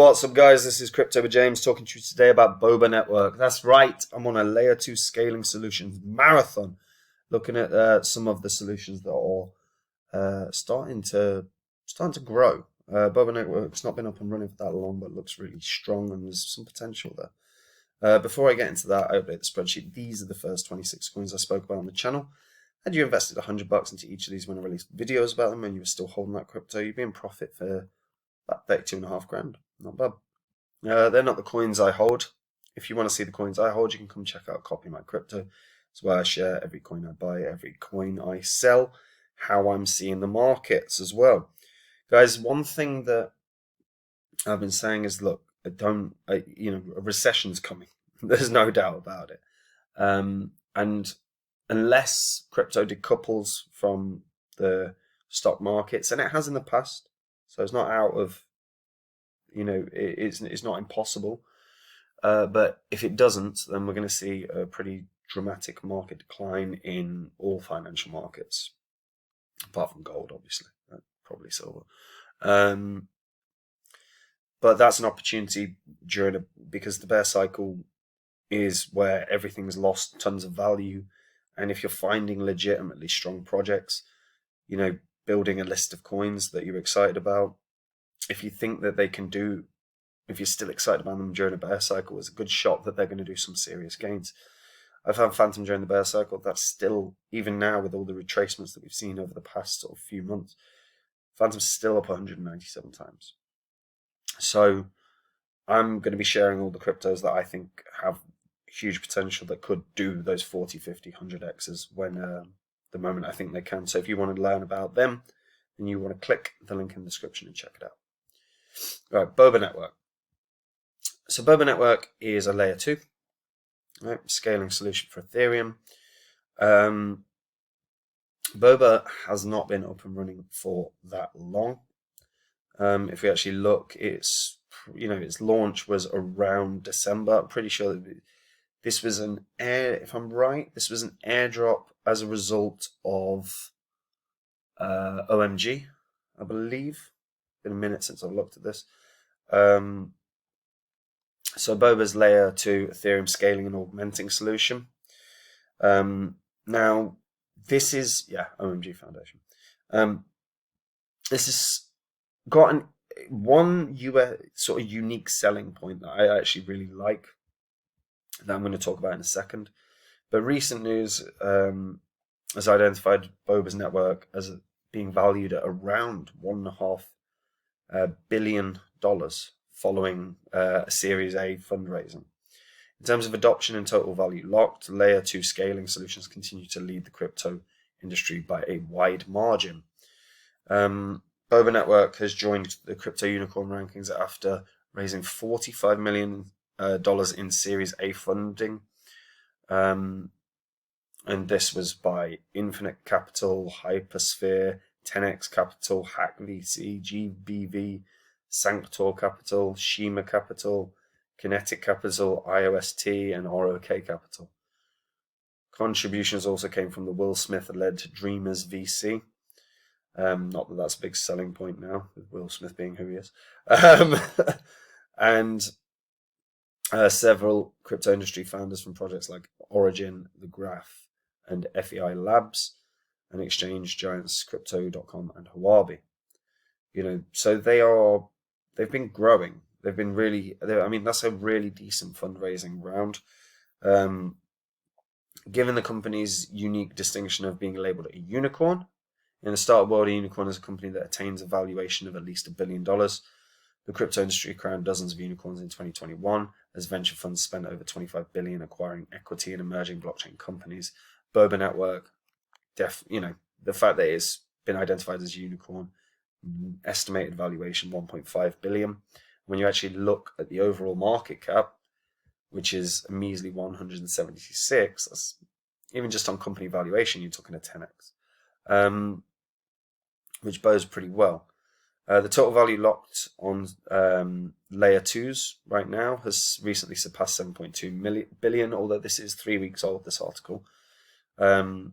What's up, guys? This is Crypto with James talking to you today about Boba Network. That's right, I'm on a layer 2 scaling solutions marathon, looking at some of the solutions that are starting to grow. Boba Network's not been up and running for that long, but looks really strong, and there's some potential there. Before I get into that, I update the spreadsheet. These are the first 26 coins I spoke about on the channel. Had you invested $100 into each of these when I released videos about them and you were still holding that crypto, you'd be in profit for about 32.5 grand. Not bad. They're not the coins I hold. If you want to see the coins I hold, you can come check out Copy My Crypto. It's where I share every coin I buy, every coin I sell, how I'm seeing the markets as well. Guys, one thing that I've been saying is, look, a recession's coming. There's no doubt about it. And unless crypto decouples from the stock markets, and it has in the past, so it's not out of, it's not impossible. But if it doesn't, then we're going to see a pretty dramatic market decline in all financial markets, apart from gold, obviously, probably silver. But that's an opportunity because the bear cycle is where everything's lost tons of value. And if you're finding legitimately strong projects, building a list of coins that you're excited about, if you think that they can do, if you're still excited about them during a bear cycle, there's a good shot that they're going to do some serious gains. I found Phantom during the bear cycle. That's still, even now with all the retracements that we've seen over the past sort of few months, Phantom's still up 197 times. So I'm going to be sharing all the cryptos that I think have huge potential that could do those 40, 50, 100x's when the moment I think they can. So if you want to learn about them, then you want to click the link in the description and check it out. All right, Boba Network. So Boba Network is a layer 2, right, scaling solution for Ethereum. Boba has not been up and running for that long. If we actually look, its launch was around December. I'm pretty sure that this was if I'm right, this was an airdrop as a result of OMG, I believe. Been a minute since I've looked at this. So Boba's layer 2 Ethereum scaling and augmenting solution. Now this is OMG Foundation. This has got one sort of unique selling point that I actually really like, that I'm going to talk about in a second. But recent news has identified Boba's network as being valued at around $1.5 billion following a Series A fundraising. In terms of adoption and total value locked, layer 2 scaling solutions continue to lead the crypto industry by a wide margin. Boba Network has joined the crypto unicorn rankings after raising $45 million in Series A funding. And this was by Infinite Capital, Hypersphere, 10x Capital, Hack VC, GBV, Sanctor Capital, Shima Capital, Kinetic Capital, IOST, and ROK Capital. Contributions also came from the Will Smith-led Dreamers VC. Not that that's a big selling point now, with Will Smith being who he is. And several crypto industry founders from projects like Origin, The Graph, and FEI Labs, and exchange giants Crypto.com and Huobi. So they've been growing. They've been that's a really decent fundraising round. Given the company's unique distinction of being labeled a unicorn, in the startup world, a unicorn is a company that attains a valuation of at least $1 billion. The crypto industry crowned dozens of unicorns in 2021 as venture funds spent over $25 billion acquiring equity in emerging blockchain companies. Boba Network, the fact that it's been identified as a unicorn, estimated valuation $1.5 billion. When you actually look at the overall market cap, which is a measly 176, that's, even just on company valuation, you're talking a 10x, which bodes pretty well. The total value locked on layer 2s right now has recently surpassed 7.2 billion, although this is 3 weeks old, this article. The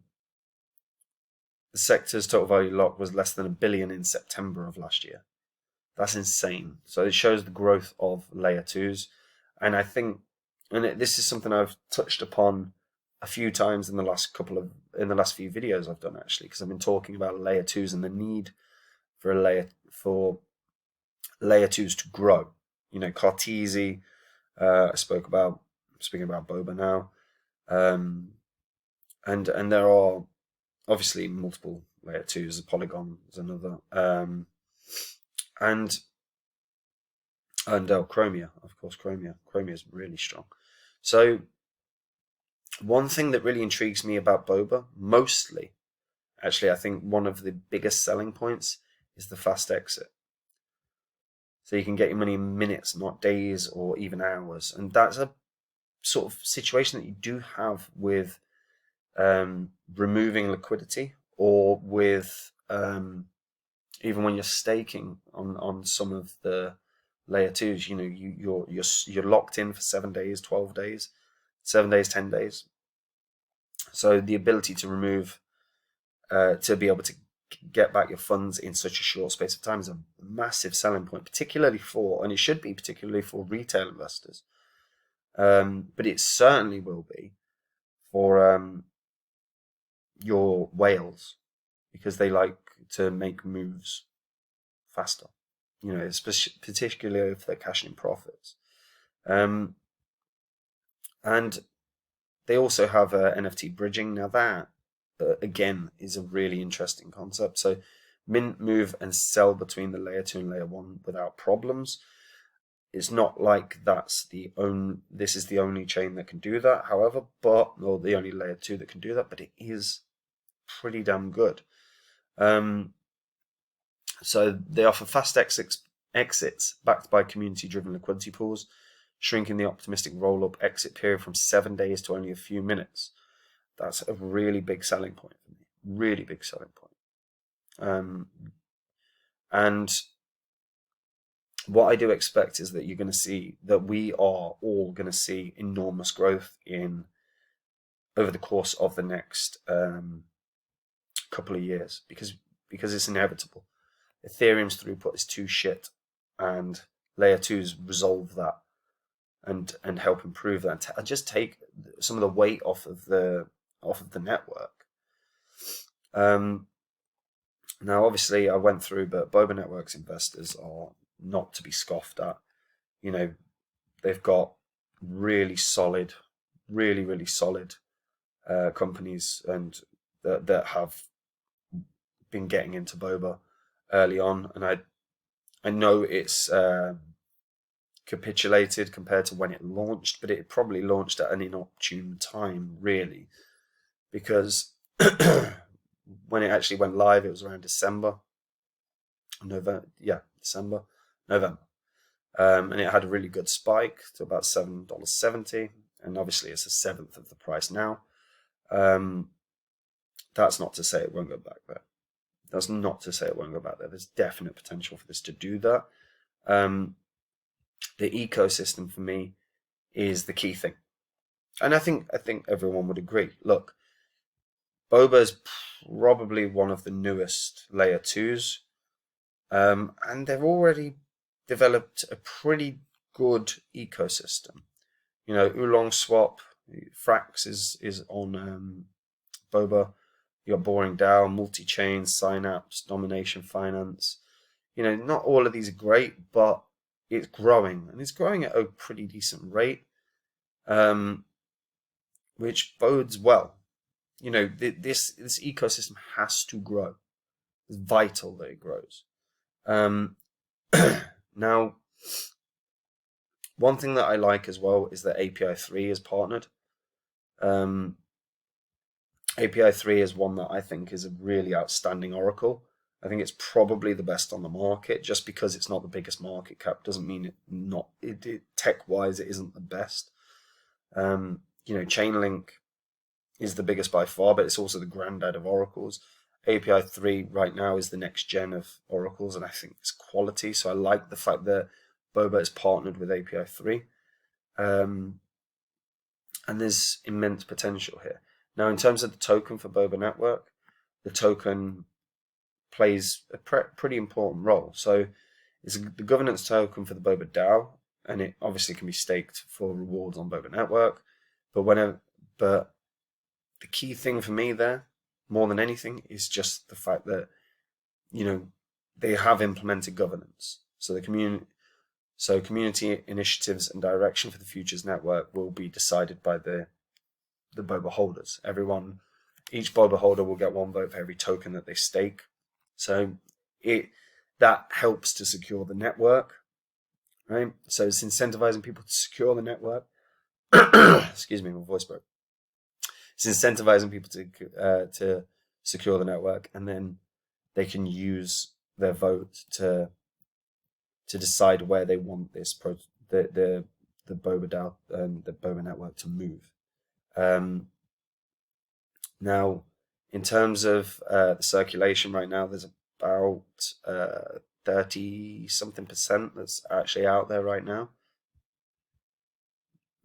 sector's total value locked was less than $1 billion in September of last year. That's insane. So it shows the growth of layer twos, and I think, this is something I've touched upon a few times in the last few videos I've done, actually, because I've been talking about layer twos and the need for layer twos to grow. You know, Cartesi, I'm speaking about Boba now, and there are obviously multiple layer twos. Polygon is another, and Chromia, of course. Chromia is really strong. So one thing that really intrigues me about Boba, mostly, actually, I think one of the biggest selling points is the fast exit. So you can get your money in minutes, not days or even hours. And that's a sort of situation that you do have with removing liquidity, or with even when you're staking on some of the layer twos. You know, you're locked in for 7 days, 12 days, 7 days, 10 days. So the ability to remove, to be able to get back your funds in such a short space of time is a massive selling point, particularly for, and it should be particularly for, retail investors. But it certainly will be for your whales, because they like to make moves faster. You know, particularly if they're cashing in profits. And they also have NFT bridging. Now that, again, is a really interesting concept. So mint, move, and sell between the layer 2 and layer 1 without problems. It's not like this is the only chain that can do that, however, or the only layer 2 that can do that, but it is pretty damn good. So they offer fast exits backed by community-driven liquidity pools, shrinking the optimistic roll-up exit period from 7 days to only a few minutes. That's a really big selling point for me. Really big selling point. And what I do expect is that you're going to see that we are all going to see enormous growth over the course of the next couple of years, because it's inevitable. Ethereum's throughput is too shit, and layer 2s resolve that and help improve that, and just take some of the weight off of the network. Now, obviously, I went through, but Boba Network's investors are not to be scoffed at. You know, they've got really solid companies, and that have been getting into Boba early on, and I know it's capitulated compared to when it launched, but it probably launched at an inopportune time, really, because when it actually went live, it was around November, and it had a really good spike to about $7.70, and obviously it's a seventh of the price now. That's not to say it won't go back there. That's not to say it won't go back there. There's definite potential for this to do that. The ecosystem for me is the key thing, and I think everyone would agree. Look, Boba is probably one of the newest layer 2s, and they've already developed a pretty good ecosystem. You know, Oolong Swap, Frax is on Boba. You got Boring DAO, Multi-Chain, Synapse, Domination Finance. You know, not all of these are great, but it's growing, and it's growing at a pretty decent rate, which bodes well. You know, this ecosystem has to grow. It's vital that it grows. Now, one thing that I like as well is that API 3 is partnered. API 3 is one that I think is a really outstanding oracle. I think it's probably the best on the market. Just because it's not the biggest market cap doesn't mean tech-wise it isn't the best. You know, Chainlink is the biggest by far, but it's also the granddad of oracles. API 3 right now is the next gen of oracles, and I think it's quality. So I like the fact that Boba is partnered with API 3. And there's immense potential here. Now, in terms of the token for Boba Network, the token plays a pretty important role. So It's the governance token for the Boba DAO, and it obviously can be staked for rewards on Boba Network. But the key thing for me there, more than anything, is just the fact that they have implemented governance. So community initiatives and direction for the Futures Network will be decided by the Boba holders. Each Boba holder will get 1 vote for every token that they stake. So that helps to secure the network, right? So it's incentivizing people to secure the network. Excuse me, my voice broke. It's incentivizing people to secure the network, and then they can use their vote to decide where they want the Boba DAO and the Boba network to move. Now, in terms of the circulation right now, there's about 30-something% that's actually out there right now.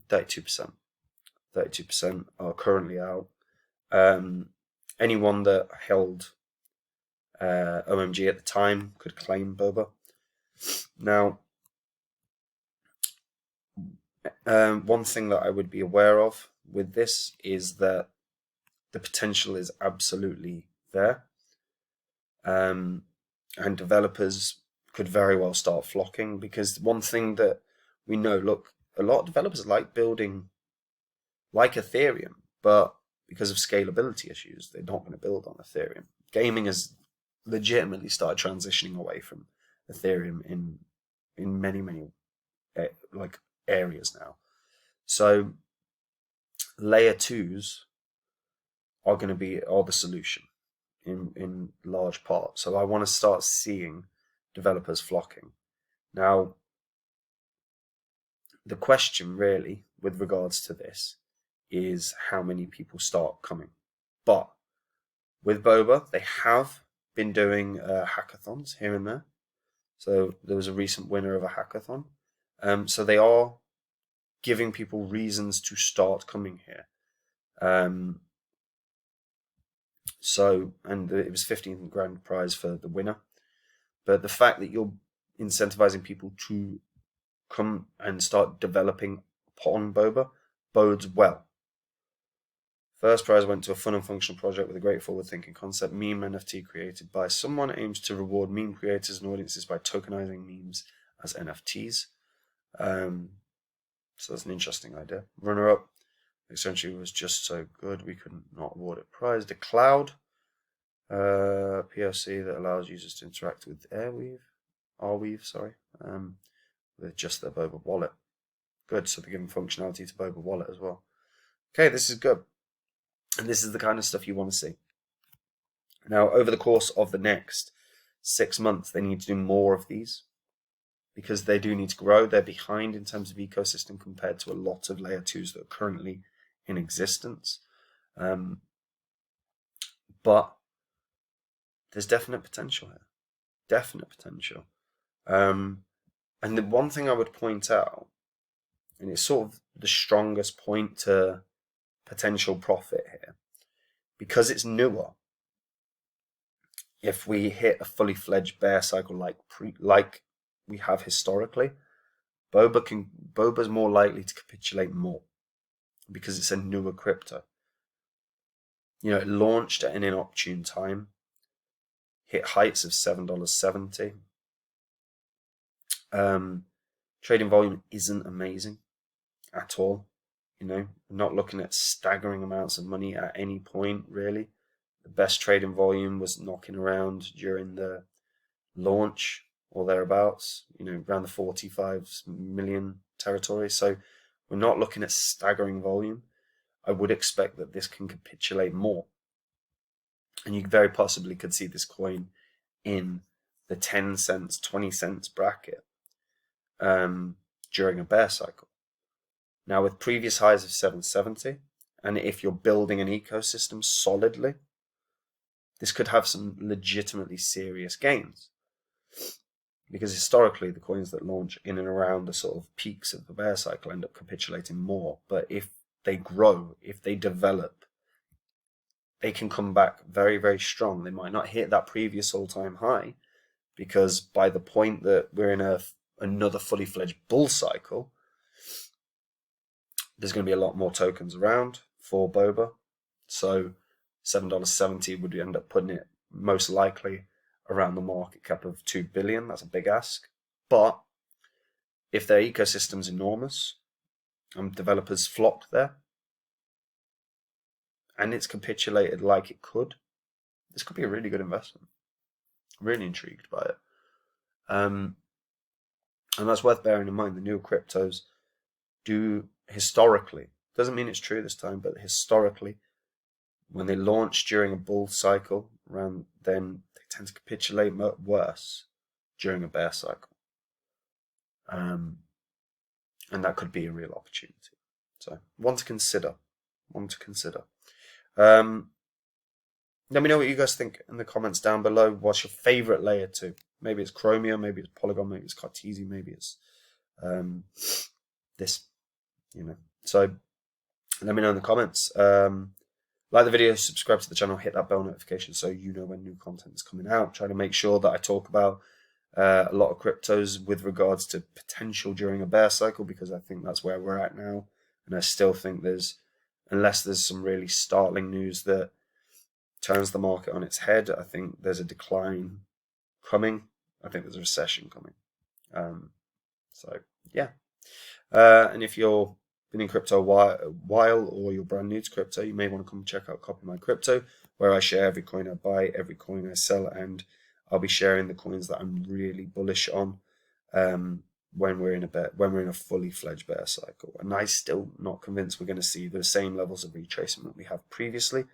32%. 32% are currently out. Anyone that held OMG at the time could claim Boba. Now, one thing that I would be aware of with this is that the potential is absolutely there. And developers could very well start flocking, because one thing that we know, look, a lot of developers like building like Ethereum, but because of scalability issues, they're not going to build on Ethereum. Gaming has legitimately started transitioning away from Ethereum in many like areas now. So layer 2s are going to be the solution in large part. So I want to start seeing developers flocking. Now, the question really with regards to this is how many people start coming. But with Boba, they have been doing hackathons here and there. So there was a recent winner of a hackathon. So they are giving people reasons to start coming here. And it was 15 grand prize for the winner. But the fact that you're incentivizing people to come and start developing upon Boba bodes well. First prize went to a fun and functional project with a great forward-thinking concept. Meme NFT created by someone aims to reward meme creators and audiences by tokenizing memes as NFTs. So that's an interesting idea. Runner-up essentially was just so good we couldn't not award it prize. The Cloud POC that allows users to interact with Arweave, with just their Boba wallet. Good, so they're giving functionality to Boba wallet as well. Okay, this is good. And this is the kind of stuff you want to see. Now, over the course of the next 6 months, they need to do more of these, because they do need to grow. They're behind in terms of ecosystem compared to a lot of layer 2s that are currently in existence. But there's definite potential here. Definite potential. And the one thing I would point out, and it's sort of the strongest point to potential profit here, because it's newer. If we hit a fully fledged bear cycle like we have historically, Boba's more likely to capitulate more, because it's a newer crypto. It launched at an inopportune time, hit heights of $7.70. Trading volume isn't amazing at all. We're not looking at staggering amounts of money at any point, really. The best trading volume was knocking around during the launch or thereabouts, around the 45 million territory. So we're not looking at staggering volume. I would expect that this can capitulate more. And you very possibly could see this coin in the 10 cents, 20 cents bracket during a bear cycle. Now, with previous highs of 770, and if you're building an ecosystem solidly, this could have some legitimately serious gains. Because historically, the coins that launch in and around the sort of peaks of the bear cycle end up capitulating more. But if they grow, if they develop, they can come back very, very strong. They might not hit that previous all-time high, because by the point that we're in another fully fledged bull cycle, there's going to be a lot more tokens around for Boba. So $7.70 would end up putting it most likely around the market cap of $2 billion. That's a big ask. But if their ecosystem's enormous, developers flocked there, and it's capitulated like it could, this could be a really good investment. I'm really intrigued by it. And that's worth bearing in mind. The newer cryptos do historically, doesn't mean it's true this time, but historically, when they launch during a bull cycle, around then they tend to capitulate worse during a bear cycle. And that could be a real opportunity. So one to consider. Let me know what you guys think in the comments down below. What's your favorite layer 2? Maybe it's Chromium, maybe it's Polygon, maybe it's Cartesian, maybe it's this, So let me know in the comments. Like the video, subscribe to the channel, hit that bell notification so you know when new content is coming out. Try to make sure that I talk about a lot of cryptos with regards to potential during a bear cycle, because I think that's where we're at now. And I still think unless there's some really startling news that turns the market on its head, I think there's a decline coming. I think there's a recession coming. So yeah. And if you're been in crypto a while, or you're brand new to crypto, you may want to come check out Copy My Crypto, where I share every coin I buy, every coin I sell, and I'll be sharing the coins that I'm really bullish on when we're in a fully fledged bear cycle. And I'm still not convinced we're going to see the same levels of retracement we have previously,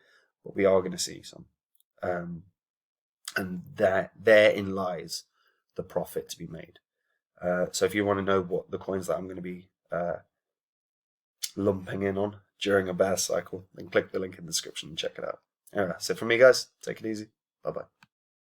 but we are going to see some. And therein lies the profit to be made. So if you want to know what the coins that I'm going to be lumping in on during a bear cycle, then click the link in the description and check it out. Alright, that's it from me, guys. Take it easy. Bye-bye.